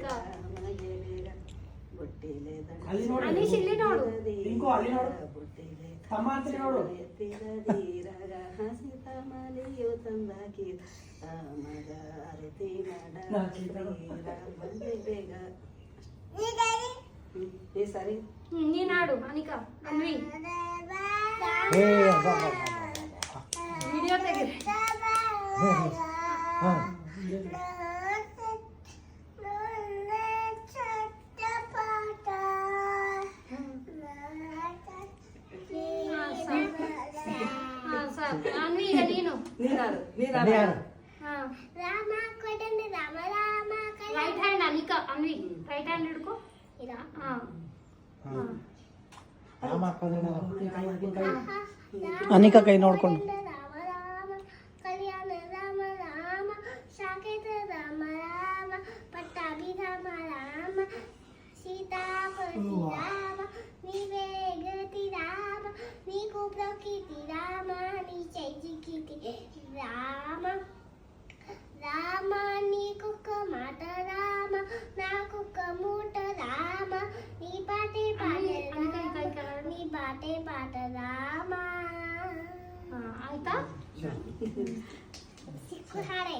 ಅನಿಕಾ ಅಲ್ಲಿ ನೋಡು ಅನೀಶ್ ಇಲ್ಲಿ ನೋಡು ಇಂಕೋ ಅಲ್ಲಿ ನೋಡು ತಮ್ಮ ಅಂತ ನೋಡು ಹಸಿತಮಲಿಯು ತಂದಾಕಿ ಮಗ ಅರತಿ ಬೇಗ ಏ ಸರಿ ನೀನ್ ಹಾಡು ಅನಿಕಾ ಅನ್ವಿ ವಿಡಿಯೋ ತೆಗೀರಿ ಅನ್ವಿ ಈಗ ನೀನು ರಾಮ ಕೊಡಂದು Rama Rama right hand Anika Anvi right hand ಹಿಡ್ಕೊ ಅನಿಕಾ ಕೈ ನೋಡ್ಕೊಂಡು ರಾಮ ರಾಮ ಕಲ್ಯಾಣ ರಾಮ ರಾಮ ಸಾಕೇತ ರಾಮ ರಾಮ ಪಟ್ಟಾಭಿ ರಾಮ ರಾಮ ಸೀತಾಪತಿ ರಾಮ ನೀವೇ ಗತಿ ರಾಮ ನೀಕು ಪ್ರಕೃತಿ ರಾಮ ನೀ ಚೈಜಿಕಿತಿ ರಾಮ ರಾಮ ನೀ ಕುಕ್ಕ ಮಾತ ರಾಮ ನಾ ಕುಕ್ಕ ಮೂಟ ರಾಮ ನೀ ಪಾಟೆ ಪಾಟೆ ನೀ ಪಾಟೆ ಪಾಟ ರಾಮ ಆಯ್ತಾ ಸಿಕ್ಕು ಹಾಡೆ